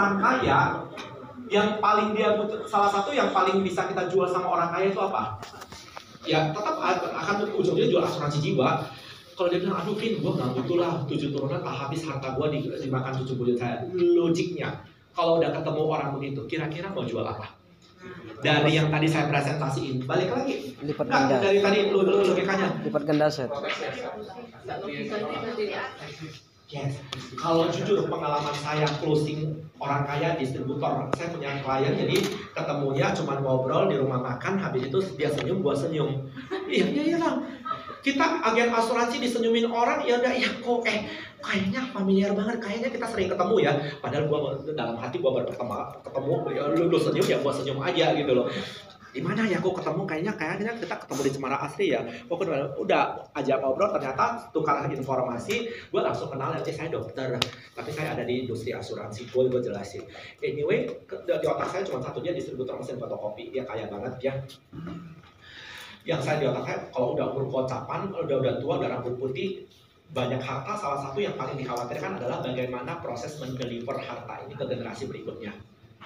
orang kaya yang paling dia butuh, salah satu yang paling bisa kita jual sama orang kaya itu apa? Ya tetap akan ujungnya jual asuransi jiwa. Kalau dia bilang, aduh Vin, gue gak butuh lah 7 turunan, tak habis harta gue dimakan cucu buyut saya. Logiknya, kalau udah ketemu orang begitu, kira-kira mau jual apa? Dari yang tadi saya presentasiin, balik lagi. Lipat ganda. Dari tadi lu logikanya. Lipat ganda set. Yes. Kalau jujur pengalaman saya closing orang kaya distributor, saya punya klien jadi ketemunya cuma ngobrol di rumah makan, habis itu dia senyum, gua senyum. Iya Bang. Kita agen asuransi disenyumin orang, ya udah ya kok kayaknya familiar banget, kayaknya kita sering ketemu ya. Padahal gua dalam hati gua baru ketemu ya, lu senyum ya gua senyum aja gitu loh. Di mana ya kok ketemu, kayaknya kita ketemu di Cemara Asri ya. Kok udah aja ngobrol, ternyata tukar informasi, gue langsung kenal, saya dokter, tapi saya ada di industri asuransi, gue jelasin. Anyway, di otak saya cuma satu, dia distributor mesin fotokopi, dia kaya banget ya. Yang saya di otak saya, kalau udah umur kocapan, udah tua, udah rambut putih, banyak harta, salah satu yang paling dikhawatirkan adalah bagaimana proses mendeliver harta ini ke generasi berikutnya.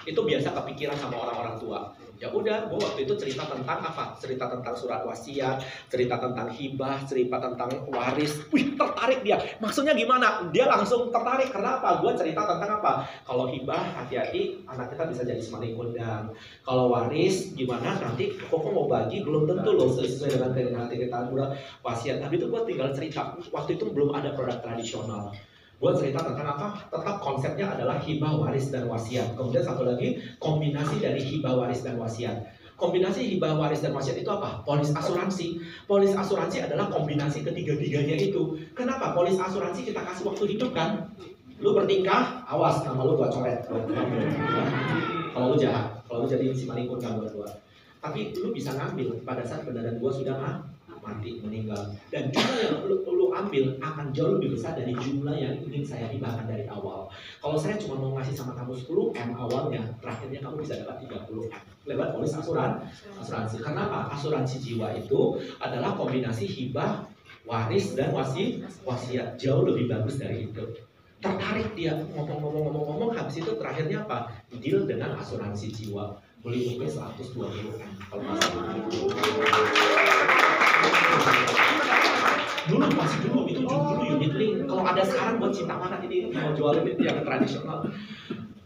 Itu biasa kepikiran sama orang-orang tua. Ya udah, gue waktu itu cerita tentang apa? Cerita tentang surat wasiat, cerita tentang hibah, cerita tentang waris. Wih, tertarik dia. Maksudnya gimana? Dia langsung tertarik. Kenapa? Gue cerita tentang apa? Kalau hibah, hati-hati, anak kita bisa jadi semaling kondang. Kalau waris, gimana? Nanti kok mau bagi, belum tentu loh sesuai dengan keinginan hati kita. Udah wasiat. Tapi itu gue tinggal cerita. Waktu itu belum ada produk tradisional. Gue cerita tentang apa? Tetap konsepnya adalah hibah, waris, dan wasiat. Kemudian satu lagi, kombinasi dari hibah, waris, dan wasiat. Kombinasi hibah, waris, dan wasiat itu apa? Polis asuransi. Polis asuransi adalah kombinasi ketiga-tiganya itu. Kenapa? Polis asuransi kita kasih waktu hidup kan? Lu bertingkah, awas nama lu gua coret. Kalau lu jahat, kalau lu jadi si malikun gak buat gua. Tapi lu bisa ngambil pada saat beneran gua sudah mati, meninggal. Dan jumlah yang lu ambil akan jauh lebih besar dari jumlah yang ingin saya hibahkan dari awal. Kalau saya cuma mau ngasih sama kamu 10M awalnya, terakhirnya kamu bisa dapat 30M lewat polis asuransi. Kenapa? Asuransi jiwa itu adalah kombinasi hibah, waris, dan wasiat. Jauh lebih bagus dari itu. Tertarik dia ngomong, habis itu terakhirnya apa? Deal dengan asuransi jiwa. Beli UP 120M kalau dulu itu unit link. Kalau ada sekarang buat cinta mana ini mau jual itu yang tradisional.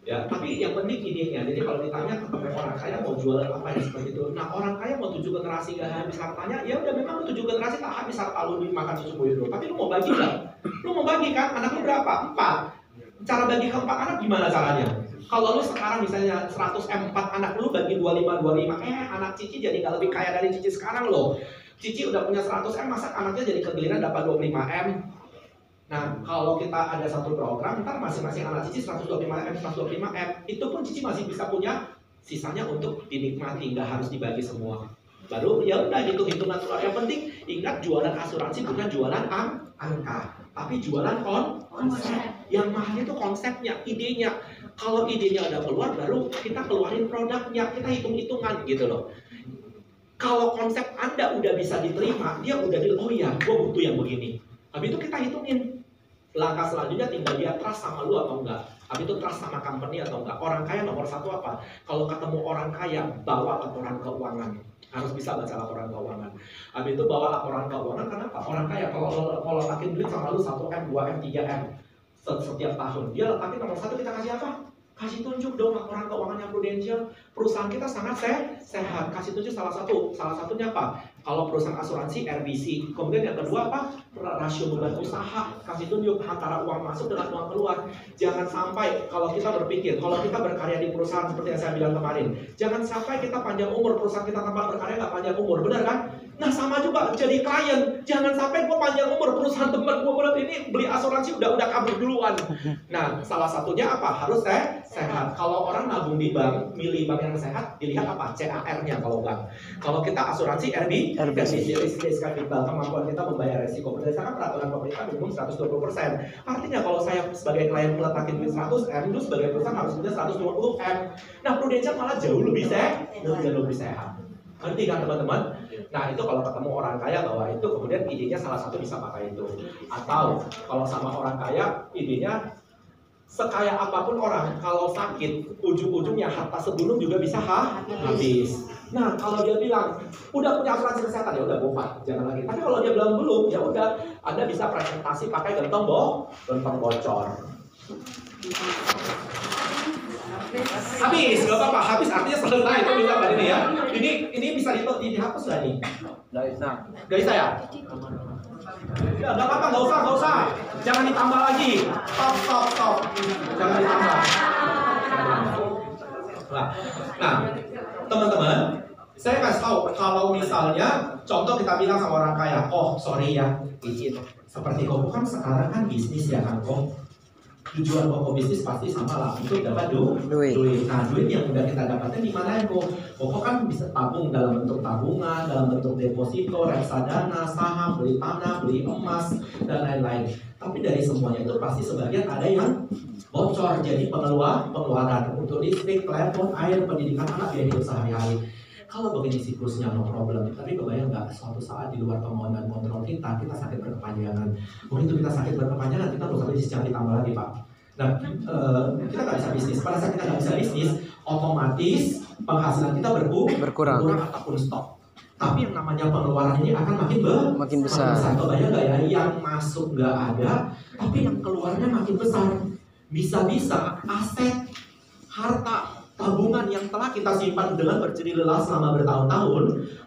Ya, tapi yang penting idenya. Jadi kalau ditanya ketemu orang kaya mau jual apa ya seperti itu. Nah, orang kaya mau 7 generasi gak habis hartanya, ya udah memang 7 generasi tak habis harta lu dimakan cucu buyut lu. Tapi lu mau bagi nggak? Lu mau bagi kan? Anak lu berapa? 4. Cara bagi ke 4 anak gimana caranya? Kalau lu sekarang misalnya 100M 4 anak lu bagi 25, anak Cici jadi nggak lebih kaya dari Cici sekarang loh. Cici udah punya 100M, masa anaknya jadi kegeliran dapat 25M. Nah, kalau kita ada satu program, ntar masing-masing anak Cici 125M. Itu pun Cici masih bisa punya sisanya untuk dinikmati, nggak harus dibagi semua. Baru ya udah hitung-hitungan keluar. Yang penting ingat, jualan asuransi bukan jualan angka, tapi jualan konsep. Yang mahal itu konsepnya, idenya. Kalau idenya udah keluar, baru kita keluarin produknya, kita hitung-hitungan gitu loh. Kalau konsep Anda udah bisa diterima, dia udah oh iya, gue butuh yang begini. Habis itu kita hitungin. Langkah selanjutnya tinggal dia trust sama lu atau enggak. Habis itu trust sama company atau enggak. Orang kaya nomor 1 apa? Kalau ketemu orang kaya, bawa laporan keuangan. Harus bisa baca laporan keuangan. Habis itu bawa laporan keuangan, kenapa? Orang kaya kalau letakin duit sama lu 1M, 2M, 3M setiap tahun. Dia letakin nomor 1, kita kasih apa? Kasih tunjuk dong laporan keuangan yang prudensial. Perusahaan kita sangat sehat. Kasih tunjuk salah satunya apa? Kalau perusahaan asuransi RBC. Kemudian yang kedua apa? Rasio beban usaha. Kasih tunjuk antara uang masuk dengan uang keluar. Jangan sampai kalau kita berpikir, kalau kita berkarya di perusahaan seperti yang saya bilang kemarin, jangan sampai kita panjang umur, perusahaan kita tempat berkarya nggak panjang umur, benar kan? Nah sama juga jadi klien, jangan sampai gue panjang umur, perusahaan tempat gue ini beli asuransi udah kabur duluan. Nah salah satunya apa? Harus sehat. Kalau orang nabung di bank, milih bank yang sehat, dilihat apa? CAR-nya kalau bank. Kalau kita asuransi RBC, risk capital, kemampuan kita membayar resiko. Berdasarkan peraturan pemerintah minimum 120%. Artinya kalau saya sebagai klien meletakin duit 100M, itu sebagai perusahaan harus punya 120M. Nah Prudential malah jauh lebih sehat. Ngerti kan teman-teman? Nah itu kalau ketemu orang kaya bawa itu, kemudian idenya salah satu bisa pakai itu. Atau kalau sama orang kaya idenya sekaya apapun orang, kalau sakit, ujung-ujungnya harta sebelum juga bisa habis. Nah, kalau dia bilang udah punya asuransi kesehatan, ya udah bomba, jangan lagi. Tapi kalau dia bilang belum, ya udah, Anda bisa presentasi pakai gentong bocor. Habis, nggak apa-apa, habis artinya selesai, itu bisa Mbak ini ya. Ini bisa dihapus nggak nih? Nggak bisa ya? Ya, nggak apa-apa, nggak usah. Jangan ditambah lagi. Stop. Jangan ditambah. Nah, teman-teman, saya kasih tahu kalau misalnya contoh kita bilang sama orang kaya, oh sorry ya, izin. Seperti Koko kan sekarang kan bisnis ya kan Kok. Tujuan Koko bisnis pasti sama lah untuk dapat duit. Nah, duit yang udah kita dapatkan di mana ya Koko kan bisa tabung dalam bentuk tabungan, dalam bentuk deposito, reksadana, saham, beli tanah, beli emas dan lain-lain. Tapi dari semuanya itu pasti sebagian ada yang bocor, jadi pengeluaran untuk listrik, telepon, air, pendidikan anak, biaya hidup sehari-hari. Kalau begini siklusnya no problem, tapi kebayang nggak suatu saat di luar kemauan dan kontrol kita sakit berkepanjangan. Begitu kita sakit berkepanjangan, kita berusaha bisnis jangan ditambah lagi Pak. Nah, kita nggak bisa bisnis. Pada saat kita nggak bisa bisnis, otomatis penghasilan kita berkurang ataupun stop. Tapi yang namanya pengeluaran ini akan makin besar. Kebayang nggak ya, yang masuk nggak ada, tapi yang keluarnya makin besar. Bisa-bisa aset, harta, tabungan yang telah kita simpan dengan berjerih lelah selama bertahun-tahun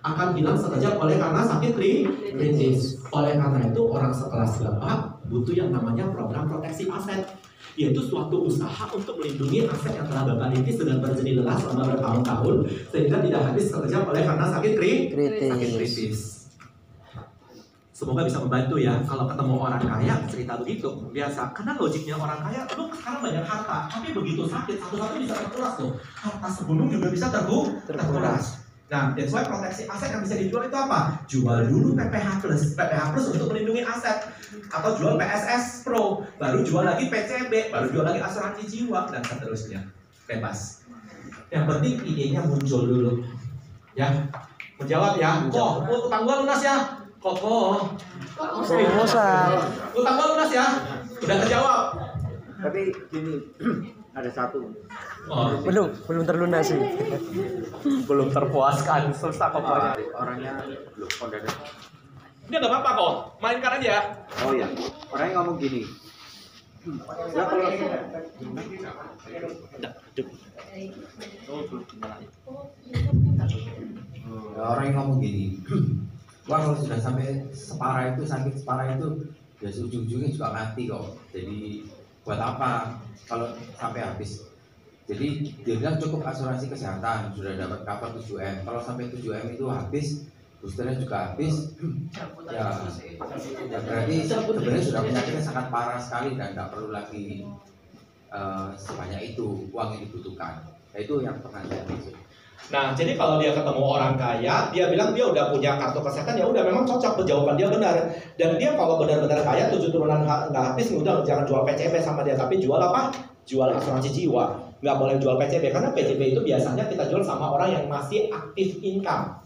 akan hilang sekejap oleh karena sakit kritis. Oleh karena itu orang sekelas Bapak butuh yang namanya program proteksi aset, yaitu suatu usaha untuk melindungi aset yang telah Bapak rintis dengan berjerih lelah selama bertahun-tahun sehingga tidak habis sekejap oleh karena sakit kritis. Semoga bisa membantu ya. Kalau ketemu orang kaya cerita begitu biasa. Karena logiknya orang kaya, lu sekarang banyak harta, tapi begitu sakit satu-satu bisa terkuras tuh. Harta sebelum juga bisa terkuras. Nah, that's why proteksi aset yang bisa dijual itu apa? Jual dulu PPH Plus untuk melindungi aset, atau jual PSS Pro, baru jual lagi PCB, baru jual lagi asuransi jiwa dan seterusnya. Bebas. Yang penting idenya muncul dulu. Ya, menjawab ya. Kok utang gua lunas ya? Koko, utang gua lunas ya, udah terjawab. Tapi gini, ada satu. Belum terlunas sih. Belum terpuaskan, susah pokoknya. Orangnya belum kondangan. Ini nggak apa-apa kok, mainkan aja. Oh ya, orangnya ngomong gini. Ya kalau orangnya ngomong gini. Wah, kalau sudah sampai separah itu, sakit separah itu, ya ujung-ujungnya juga mati kok. Jadi buat apa kalau sampai habis? Jadi dia bilang cukup asuransi kesehatan, sudah dapat cover 7M. Kalau sampai 7M itu habis, boosternya juga habis, ya berarti sebenarnya sudah penyakitnya sangat parah sekali dan nggak perlu lagi sebanyak itu uang yang dibutuhkan. Nah, itu yang pernah saya maksud. Nah, jadi kalau dia ketemu orang kaya, dia bilang dia udah punya kartu kesehatan, ya udah memang cocok, jawaban dia benar. Dan dia kalau benar-benar kaya, 7 turunan nggak habis, udah jangan jual PCB sama dia, tapi jual apa? Jual asuransi jiwa. Nggak boleh jual PCB, karena PCB itu biasanya kita jual sama orang yang masih aktif income.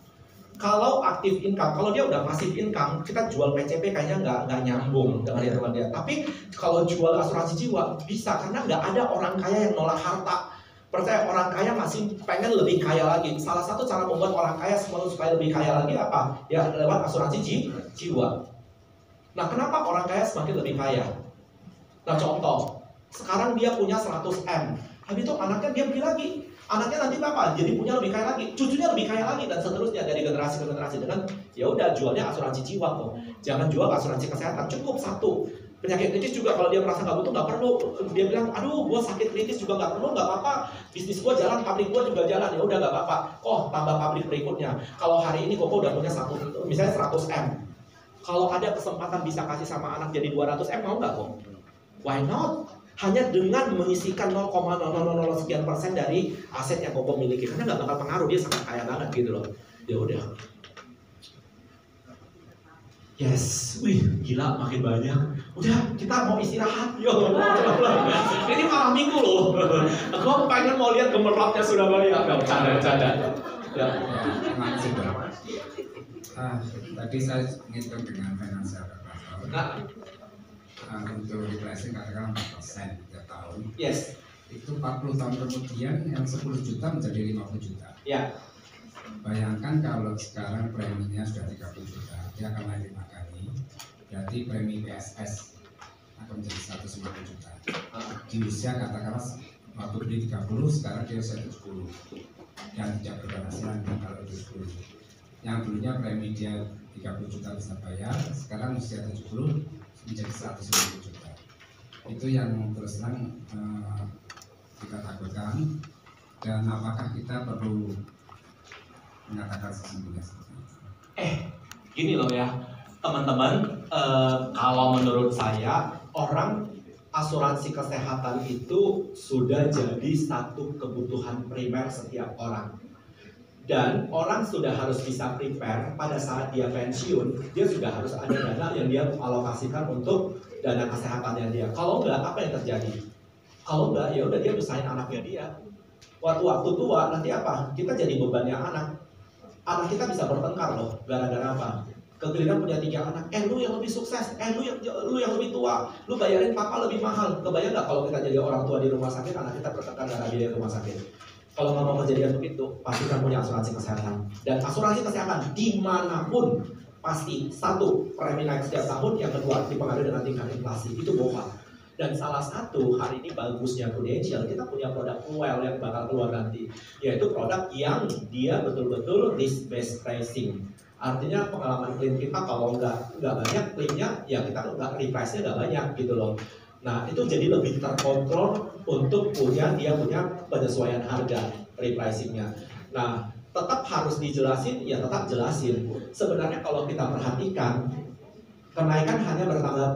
Kalau aktif income, kalau dia udah pasif income, kita jual PCB kayaknya nggak nyambung dengan hitungan dia. Tapi kalau jual asuransi jiwa bisa, karena nggak ada orang kaya yang nolak harta. Percaya, orang kaya masih pengen lebih kaya lagi. Salah satu cara membuat orang kaya supaya lebih kaya lagi apa? Ya lewat asuransi jiwa. Nah, kenapa orang kaya semakin lebih kaya? Nah, contoh, sekarang dia punya 100M. Habis itu anaknya dia beli lagi. Anaknya nanti apa? Jadi punya lebih kaya lagi, cucunya lebih kaya lagi, dan seterusnya dari generasi ke generasi. Dengan ya udah jualnya asuransi jiwa kok. Jangan jual asuransi kesehatan, cukup satu. Penyakit kritis juga kalau dia merasa nggak butuh, nggak perlu. Dia bilang, aduh, gua sakit kritis juga nggak perlu, nggak apa-apa. Bisnis gua jalan, pabrik gua juga jalan, ya udah nggak apa-apa. Oh, tambah pabrik berikutnya. Kalau hari ini Koko udah punya misalnya 100M. Kalau ada kesempatan bisa kasih sama anak jadi 200M, mau nggak kok? Why not? Hanya dengan mengisikan 0,000 sekian persen dari aset yang Koko miliki, karena nggak bakal pengaruh, dia sangat kaya banget gitu loh. Ya udah. Yes, wih gila makin banyak. Udah, kita mau istirahat. Yo, ini malam minggu loh. Aku pengen mau lihat gemerlapnya Surabaya. Enggak bercanda. Ya. Tadi saya ngitung dengan finansial. untuk replacing katakan 4% tiap tahun. Yes. Itu 40 tahun kemudian yang 10 juta menjadi 50 juta. Ya. Bayangkan kalau sekarang preminya sudah 30 juta, dia akan naik 5 kali. Berarti premi PSS akan menjadi 150 juta. Di usia katakanlah waktu beli 30, sekarang dia usia 70. Yang tidak berpenghasilan kalau 70. Yang dulunya premi dia 30 juta bisa bayar, sekarang usia 70 menjadi 150 juta. Itu yang terus terang kita takutkan, dan apakah kita perlu mengatakan sesungguhnya seperti itu? Gini loh ya teman-teman, kalau menurut saya orang asuransi kesehatan itu sudah jadi satu kebutuhan primer setiap orang. Dan orang sudah harus bisa prepare pada saat dia pensiun, dia sudah harus ada dana yang dia alokasikan untuk dana kesehatannya dia. Kalau enggak, apa yang terjadi? Kalau enggak, ya udah dia usahain anaknya dia. Waktu tua nanti apa? Kita jadi bebannya anak. Anak kita bisa bertengkar loh, gara-gara apa? Kegiliran punya 3 anak, lu yang lebih sukses, lu yang lebih tua, lu bayarin papa lebih mahal. Kebayang nggak kalau kita jadi orang tua di rumah sakit, anak kita bertengkar karena biaya rumah sakit? Kalau nggak mau kejadian begitu, pastikan punya asuransi kesehatan. Dan asuransi kesehatan dimanapun pasti, satu, premi naik setiap tahun, yang kedua dipengaruhi dengan tingkat inflasi, itu bohong. Dan salah satu hari ini bagusnya Prudential, kita punya produk Well yang bakal keluar nanti, yaitu produk yang dia betul-betul risk based pricing. Artinya pengalaman klaim kita kalau nggak banyak klaimnya, ya kita nggak reprice-nya nggak banyak gitu loh. Nah itu jadi lebih terkontrol untuk dia punya penyesuaian harga repricing-nya. Nah tetap harus dijelasin, ya tetap jelasin. Sebenarnya kalau kita perhatikan, kenaikan hanya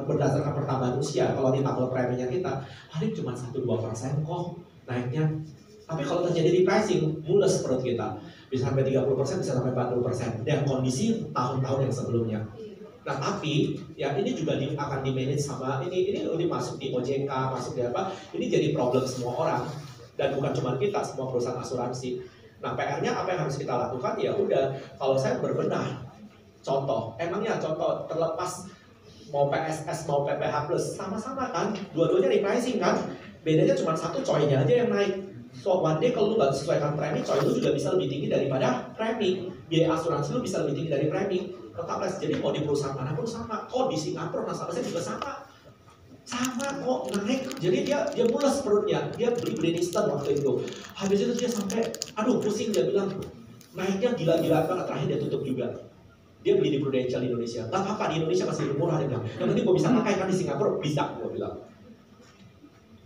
berdasarkan pertambahan usia. Kalau ditambah preminya kita, paling cuma 1-2% kok naiknya. Tapi kalau terjadi repricing, mules perut kita. Bisa sampai 30%, bisa sampai 40%. Dan kondisi tahun-tahun yang sebelumnya. Nah tapi, ya ini juga akan di-manage sama, ini udah masuk di OJK, masuk di apa, ini jadi problem semua orang. Dan bukan cuma kita, semua perusahaan asuransi. Nah PR-nya apa yang harus kita lakukan? Ya udah, kalau saya berbenah, contoh, emangnya contoh terlepas mau PSS mau PPH plus sama-sama kan, dua-duanya repricing kan, bedanya cuma satu, coy-nya aja yang naik. So one day kalau lu nggak sesuaikan premi, coy lu juga bisa lebih tinggi daripada premi, biaya asuransi lu bisa lebih tinggi dari premi. Tetap les, jadi mau di perusahaan manapun sama. Kok di Singapura nasabahnya juga sama kok naik. Jadi dia mules perutnya, dia beli instan waktu itu. Habis itu dia sampai, aduh pusing, dia bilang naiknya gila-gilaan banget, terakhir dia tutup juga. Dia beli di Prudential di Indonesia. Gak apa-apa, di Indonesia masih lebih murah, dia bilang. Yang penting gue bisa pakai, kan di Singapura bisa, gue bilang.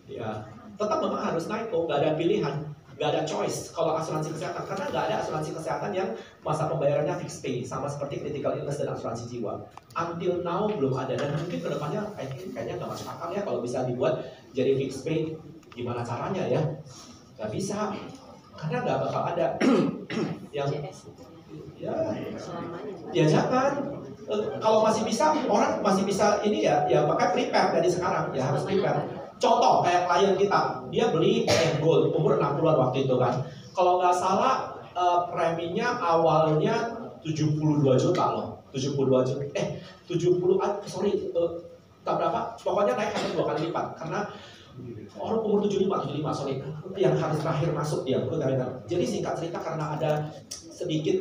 Ya, tetap memang harus naik kok, gak ada pilihan, gak ada choice kalau asuransi kesehatan. Karena gak ada asuransi kesehatan yang masa pembayarannya fixed pay, sama seperti critical illness dan asuransi jiwa. Until now belum ada, dan mungkin kedepannya kayaknya gak masuk akal ya kalau bisa dibuat jadi fixed pay. Gimana caranya ya? Gak bisa, karena gak bakal ada yang ya jangan. Kalau masih bisa, orang masih bisa ini ya pakai prepare dari sekarang, ya harus prepare. Contoh kayak klien kita, dia beli gold umur 60-an waktu itu kan. Kalau nggak salah preminya awalnya 72 juta loh. 72 juta. 70 tak berapa, pokoknya naik hampir 2 kali lipat karena orang umur 75 sorry, yang harus terakhir masuk dia. Jadi singkat cerita karena ada sedikit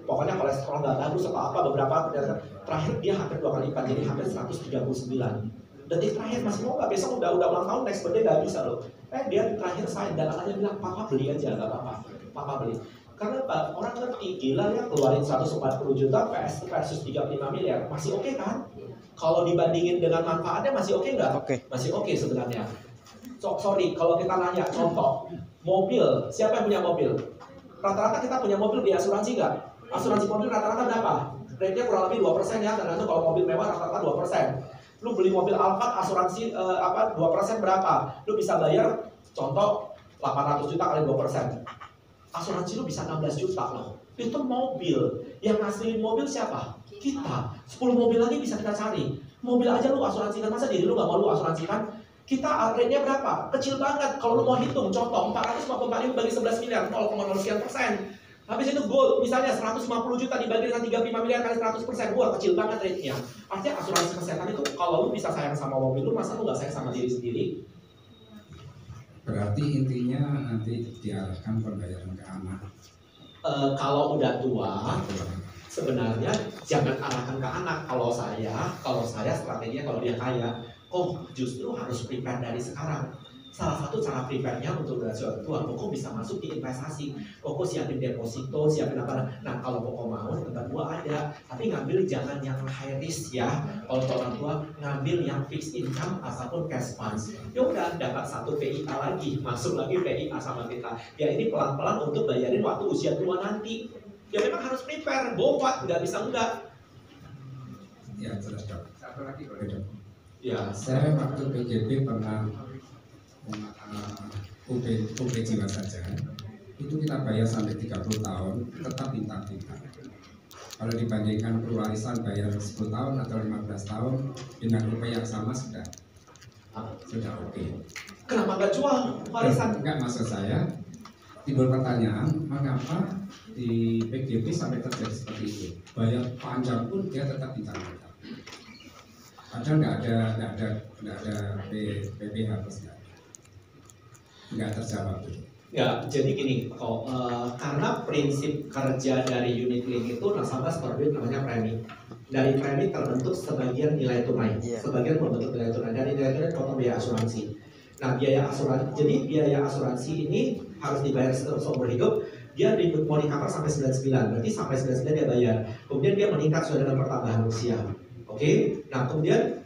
pokoknya kolesterol nggak bagus atau apa, beberapa terakhir dia hampir 2 kali lipat, jadi hampir 139. Detik terakhir masih mau nggak, besok udah ulang tahun, next birthday nggak bisa loh. Dia terakhir sign dan anaknya bilang, papa beli aja, nggak apa-apa, papa beli. Karena orang ngerti, gila ya keluarin 140 juta versus 35 miliar, masih oke kan? Kalau dibandingin dengan manfaatnya masih oke nggak? Masih oke sebenarnya. Sorry, kalau kita nanya, contoh, mobil, siapa yang punya mobil? Rata-rata kita punya mobil di asuransi nggak? Asuransi mobil rata-rata berapa? Rate-nya kurang lebih 2% ya, tergantung kalau mobil mewah rata-rata 2%. Lu beli mobil Alphard asuransi 2% berapa? Lu bisa bayar contoh 800 juta kali 2%. Asuransi lu bisa 16 juta loh. Itu mobil. Yang ngasilin mobil siapa? Kita. 10 mobil lagi bisa kita cari. Mobil aja lu asuransikan, masa diri lu gak mau lu asuransikan? Kita rate-nya berapa? Kecil banget. Kalau lu mau hitung contoh 455 bagi 11 miliar 0,0 sekian persen. Habis itu gold, misalnya 150 juta dibagi dengan 35 miliar kali 100%, wah kecil banget rate-nya. Artinya asuransi kesehatan itu kalau lu bisa sayang sama mobil lu, masa lu gak sayang sama diri sendiri? Berarti intinya nanti diarahkan pembayaran ke anak. Kalau udah tua, sebenarnya jangan arahkan ke anak. Kalau saya strateginya kalau dia kaya, justru harus prepare dari sekarang. Salah satu cara prepare-nya untuk generasi tua, Koko bisa masuk di investasi. Koko siapin deposito, siapin apa. Nah kalau Koko mau, tempat gua ada. Tapi ngambil jangan yang high risk ya. Kalau orang tua, ngambil yang fixed income ataupun cash funds. Ya udah dapat satu PIA lagi, masuk lagi PIA sama kita. Ya ini pelan-pelan untuk bayarin waktu usia tua nanti. Ya memang harus prepare, bowat, nggak bisa enggak. Ya jelas dok. Satu lagi boleh dok. Ya. Saya waktu PGB pernah UB jiwa saja itu kita bayar sampai 30 tahun tetap bintang-bintang. Kalau dibandingkan perwarisan bayar 10 tahun atau 15 tahun dengan UB yang sama sudah oke. Kenapa nggak jual warisan? Enggak, maksud saya timbul pertanyaan mengapa di PGB sampai terjadi seperti itu, bayar panjang pun dia tetap bintang-bintang. Padahal nggak ada PPH plus nggak terjawab. Ya, jadi gini, karena prinsip kerja dari unit link itu nasabah store duit namanya premi. Dari premi terbentuk sebagian nilai tunai, sebagian membentuk nilai tunai. Dari nilai tunai potong biaya asuransi. Nah, jadi biaya asuransi ini harus dibayar seumur hidup. Dia mau di-cover sampai 99, berarti sampai 99 dia bayar. Kemudian dia meningkat sesuai dengan pertambahan usia. Oke, nah kemudian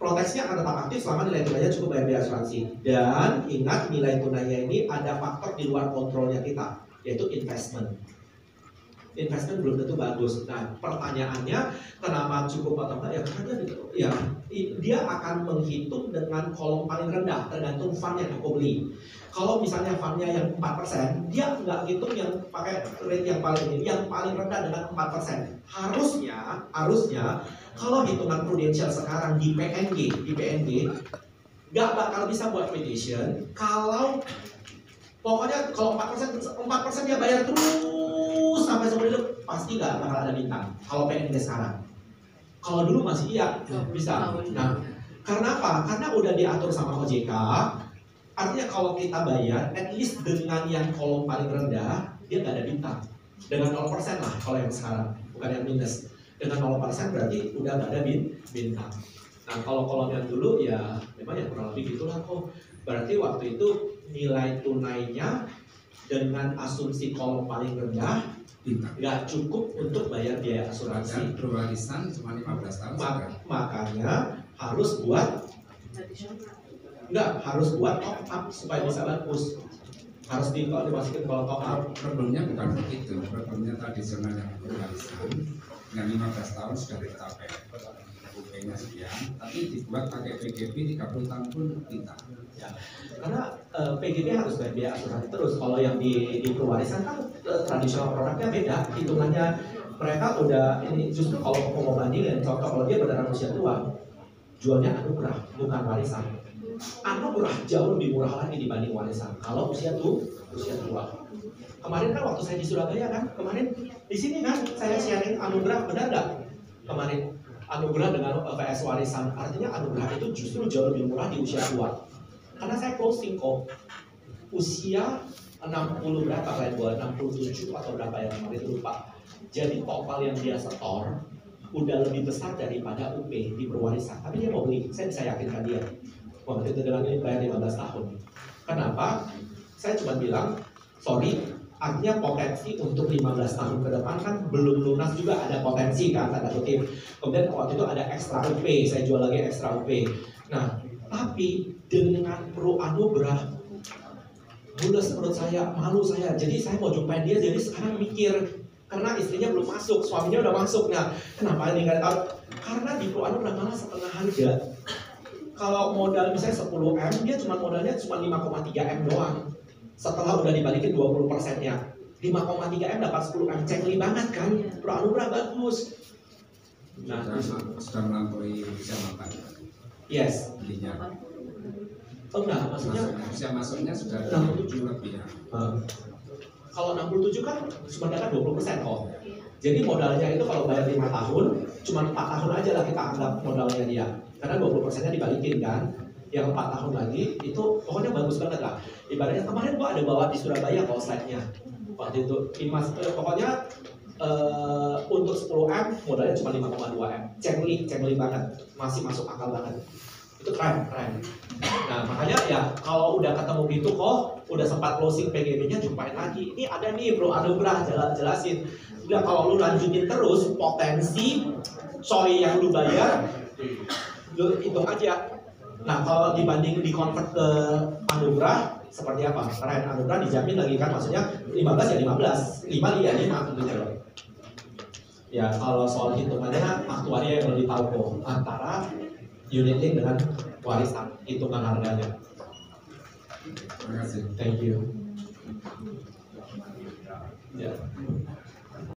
proteksinya akan tetap aktif selama nilai tunainya cukup bayar biaya asuransi. Dan ingat nilai tunainya ini ada faktor di luar kontrolnya kita, yaitu investment. Investment belum tentu bagus. Nah pertanyaannya kenapa cukup atau enggak? Ya karena dia akan menghitung dengan kolom paling rendah tergantung fund yang aku beli. Kalau misalnya fundnya yang 4%, dia nggak hitung yang pakai rate yang paling ini, yang paling rendah dengan 4%. Harusnya kalau hitungan prudensial sekarang di PNG nggak bakal bisa buat prediction. Pokoknya kalau 4% dia bayar terus sampai seumur hidup, pasti nggak bakal ada bintang. Kalau PNG sekarang, kalau dulu masih bisa. Nah, karena apa? Karena udah diatur sama OJK. Artinya kalau kita bayar, at least dengan yang kolom paling rendah, dia nggak ada bintang. Dengan 0% lah kalau yang sekarang, bukan yang minus. Dengan 0% berarti udah nggak ada bintang. Nah kalau kolom yang dulu ya memang ya kurang lebih gitulah kok. Berarti waktu itu nilai tunainya dengan asumsi kolom paling rendah nggak cukup untuk bayar biaya asuransi. Perwarisan cuma 15 tahun. Makanya harus buat top up supaya bisa bagus. Harus dimasukin kalau top up. Problemnya bukan begitu. Problemnya tradisional yang perwarisan dengan 15 tahun sudah tercapai UP-nya sekian, tapi dibuat pakai PGB 30 tahun pun bintang. Ya, karena PGB harus bayar biaya asuransi terus. Kalau yang di perwarisan kan tradisional produknya beda, hitungannya mereka udah ini. Justru kalau mau bandingin, contoh kalau dia beneran usia tua, jualnya anugerah bukan warisan. Anugerah jauh lebih murah lagi dibanding warisan. Kalau usia tua. Kemarin kan waktu saya di Surabaya kan, kemarin di sini kan saya sharing anugerah, benar nggak? Kemarin anugerah dengan PS warisan, artinya anugerah itu justru jauh lebih murah di usia tua. Karena saya closing kok usia 60 berapa kalian buat 67 atau berapa ya kemarin lupa. Jadi total yang dia setor udah lebih besar daripada UP di perwarisan. Tapi dia mau beli, saya bisa yakinkan dia. Waktu itu dengan ini bayar 15 tahun. Kenapa? Saya cuma bilang, sorry, artinya potensi untuk 15 tahun ke depan kan belum lunas juga, ada potensi kan, tanda kutip. Kemudian waktu itu ada ekstra UP, saya jual lagi ekstra UP. Nah, tapi dengan pro anugerah, mulus menurut saya, malu saya. Jadi saya mau jumpain dia, jadi sekarang mikir, karena istrinya belum masuk, suaminya udah masuk. Nah, kenapa ini nggak tahu? Karena di pro anugerah malah setengah harga. Kalau modal misalnya 10M, dia modalnya cuma 5,3M doang. Setelah udah dibalikin 20%-nya, 5,3M dapat 10M, cengli banget kan? Pro anugerah bagus. Nah, sudah melampaui usia mapan. Yes. Belinya. Oh enggak, maksudnya usia masuknya sudah 67 lebih ya. Kalau 67 kan cuma dapat 20% kok. Jadi modalnya itu kalau bayar 5 tahun, cuma 4 tahun aja lah kita anggap modalnya dia. Karena 20%-nya dibalikin kan. Yang 4 tahun lagi itu pokoknya bagus banget lah. Ibaratnya kemarin gua ada bawa di Surabaya kalau slide-nya. Waktu itu pokoknya untuk 10M modalnya cuma 5,2M. Cengli banget. Masih masuk akal banget. Itu keren. Nah makanya ya kalau udah ketemu gitu kok, udah sempat closing PGB-nya jumpain lagi. Ini ada nih bro anugerah jelasin. Udah kalau lu lanjutin terus potensi coy yang lu bayar, lu hitung aja. Nah kalau dibanding di convert ke anugerah seperti apa? Keren, anugerah dijamin lagi kan, maksudnya 15 ya 15, 5 ya 5 tentunya loh. Ya kalau soal hitungannya aktuaria yang lebih tahu kok antara unit link dengan warisan, hitungan harganya. Terima kasih. Thank you. Ya.